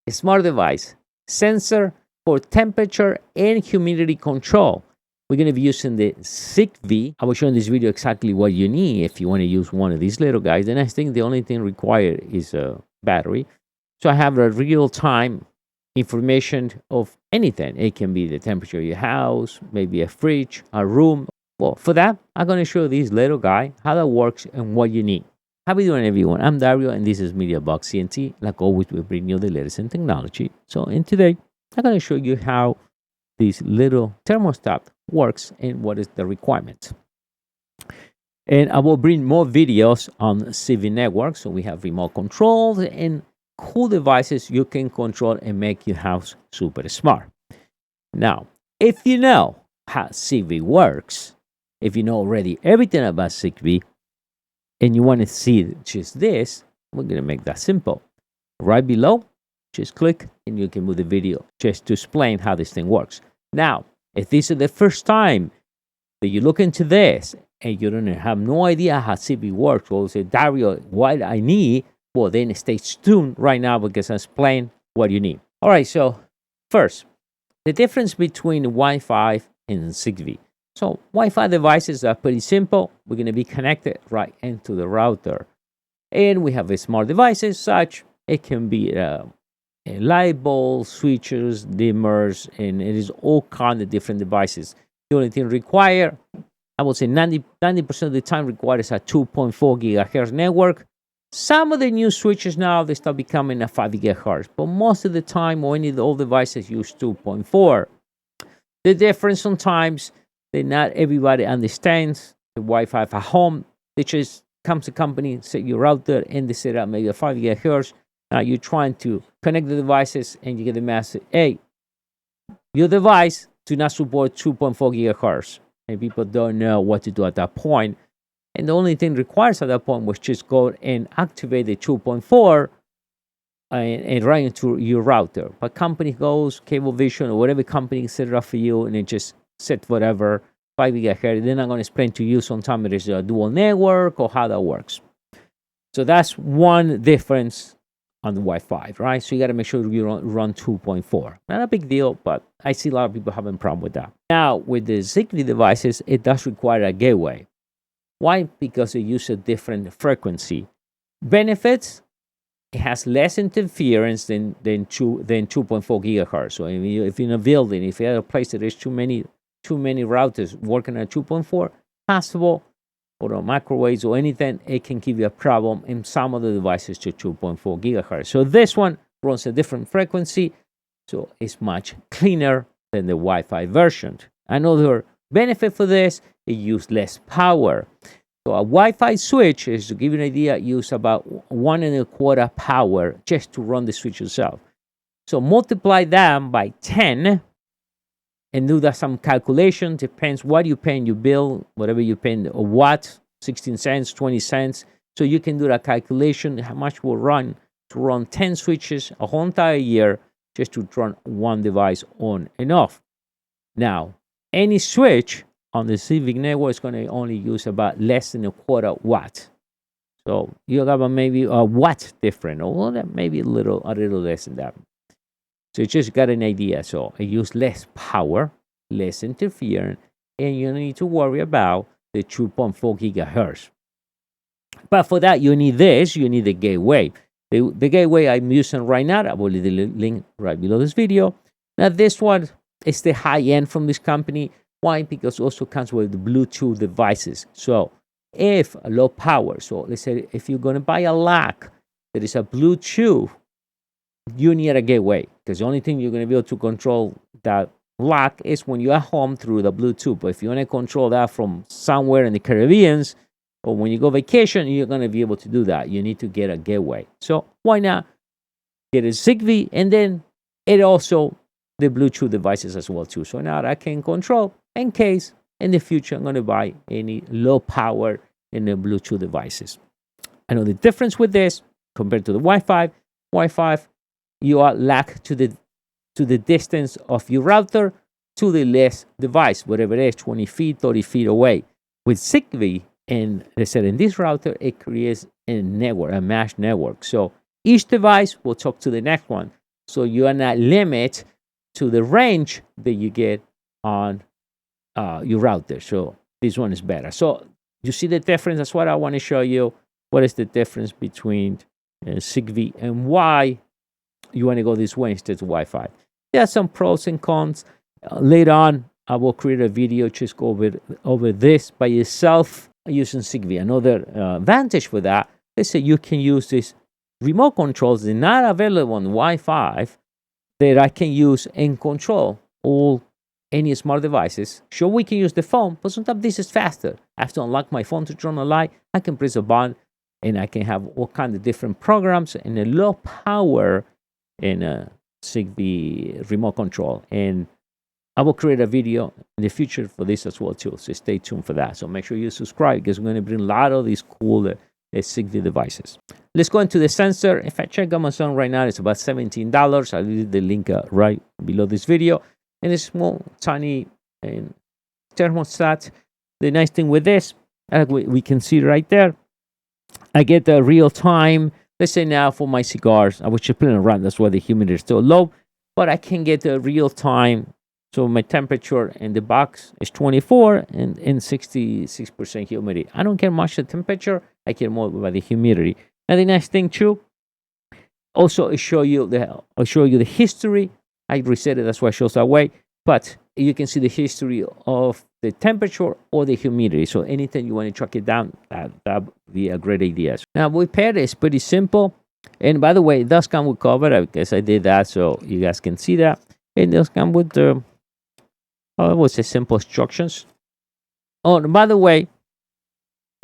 a smart device, sensor for temperature and humidity control. We're going to be using the ZigBee. I will show in this video exactly what you need if you want to use one of these little guys. And I think the only thing required is a battery. So I have a real-time information of anything. It can be the temperature of your house, maybe a fridge, a room. Well, for that, I'm going to show this little guy, how that works and what you need. How are you doing, everyone? I'm Dario, and this is MediaBoxEnt. Like always, we bring you the latest in technology. So, today, I'm going to show you how this little thermostat works and what is the requirement. And I will bring more videos on ZigBee network. So we have remote controls and cool devices you can control and make your house super smart. Now, if you know how ZigBee works, if you know already everything about ZigBee, and you want to see just this, we're going to make that simple. Right below, just click and you can move the video just to explain how this thing works. Now, if this is the first time that you look into this and you don't have no idea how ZigBee works, or say, Dario, what I need, well, then stay tuned right now because I'll explain what you need. All right, so first, the difference between Wi-Fi and ZigBee. So Wi-Fi devices are pretty simple. We're going to be connected right into the router. And we have a smart devices such it can be a light bulb, switches, dimmers, and it is all kinds of different devices. The only thing required, I would say 90% of the time requires a 2.4 gigahertz network. Some of the new switches now, they start becoming a 5 gigahertz, but most of the time, or any of the old devices use 2.4. The difference sometimes that not everybody understands the Wi-Fi at home. They just comes to company, set your router, and they set up maybe a 5 gigahertz. Now you're trying to connect the devices, and you get the message, hey, your device do not support 2.4 gigahertz. And people don't know what to do at that point. And the only thing required at that point was just go and activate the 2.4 and run into your router. But company goes, Cablevision, or whatever company set it up for you, and it just set whatever 5 gigahertz. Then I'm going to explain to you sometime it is a dual network or how that works. So that's one difference on the Wi-Fi, right? So you got to make sure you run 2.4. Not a big deal, but I see a lot of people having a problem with that. Now, with the ZigBee devices, it does require a gateway. Why? Because it uses a different frequency. Benefits, it has less interference than 2.4 gigahertz. So if you're in a building, if you have a place that there's too many routers working at 2.4, possible, or a microwaves or anything, it can give you a problem in some of the devices to 2.4 gigahertz. So this one runs a different frequency, so it's much cleaner than the Wi-Fi version. Another benefit for this, it uses less power. So a Wi-Fi switch, is to give you an idea, use about 1.25 power just to run the switch itself. So multiply that by 10 and do that some calculation. Depends what you pay in your bill, whatever you pay a watt, 16 cents, 20 cents. So you can do that calculation, how much will run to run 10 switches a whole entire year just to run one device on and off. Now, any switch on the ZigBee network is going to only use about less than a quarter watt. So you have maybe a watt different, or maybe a little less than that. So you just got an idea. So it uses less power, less interference, and you don't need to worry about the 2.4 gigahertz. But for that, you need this. You need the gateway. The gateway I'm using right now, I will leave the link right below this video. Now, this one is the high end from this company. Why? Because it also comes with the Bluetooth devices. So if a low power, so let's say if you're going to buy a lock that is a Bluetooth, you need a gateway, because the only thing you're going to be able to control that lock is when you're at home through the Bluetooth. But if you want to control that from somewhere in the Caribbean, or when you go vacation, you're going to be able to do that. You need to get a gateway. So why not get a ZigBee, and then it also the Bluetooth devices as well too. So now I can control in case in the future I'm going to buy any low power in the Bluetooth devices. I know the difference with this compared to the Wi-Fi. Wi-Fi, you are locked to the distance of your router to the last device, whatever it is, 20 feet, 30 feet away. With ZigBee, and they said in this router, it creates a network, a mesh network. So each device will talk to the next one. so you are not limited to the range that you get on your router. So this one is better. So you see the difference. That's what I want to show you. What is the difference between ZigBee and why you want to go this way instead of Wi-Fi? There are some pros and cons. Later on, I will create a video just go over this by yourself using ZigBee. Another advantage for that, let's say you can use this remote controls that are not available on Wi-Fi that I can use and control all any smart devices. Sure, we can use the phone, but sometimes this is faster. I have to unlock my phone to turn on a light. I can press a button and I can have all kinds of different programs and a low power in a ZigBee remote control. And I will create a video in the future for this as well too. So stay tuned for that. So make sure you subscribe because we're going to bring a lot of these cool ZigBee devices. Let's go into the sensor. If I check Amazon right now, it's about $17. I'll leave the link right below this video. And a small, tiny thermostat. The nice thing with this, we can see right there, I get the real time. Let's say now for my cigars, I was just playing around. That's why the humidity is still low. But I can get the real time. So my temperature in the box is 24 and 66% humidity. I don't care much the temperature. I care more about the humidity. And the next thing too, also I'll show you the history. I reset it. That's why it shows that way. But you can see the history of the temperature or the humidity. So anytime you want to track it down, that would be a great idea. Now with paired, it's pretty simple. And by the way, it does come with cover. I guess I did that so you guys can see that. It does come with the I would say simple instructions. Oh, and by the way,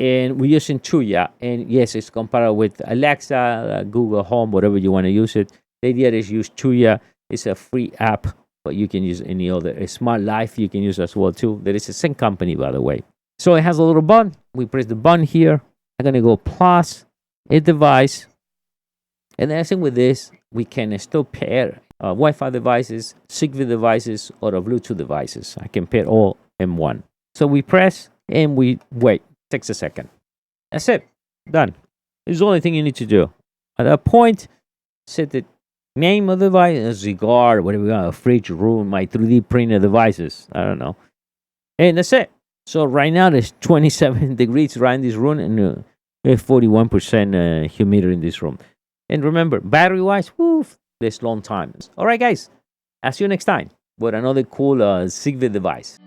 and we're using Tuya, and yes, it's compatible with Alexa, Google Home, whatever you want to use it. The idea is use Tuya. It's a free app, but you can use any other. Smart Life you can use as well too. There is the same company, by the way. So it has a little button. We press the button here. I'm gonna go plus a device, and then I think with this we can still pair Wi-Fi devices, ZigBee devices, or Bluetooth devices. I can pair all in one. So we press and we wait. Takes a second. That's it. Done. This is the only thing you need to do. At that point, set the name of the device, a cigar, whatever you want, a fridge, room, my 3D printer devices. I don't know. And that's it. So right now there's 27 degrees right in this room and 41% humidity in this room. And remember, battery-wise, this long time. All right, guys. I'll see you next time with another cool ZigBee device.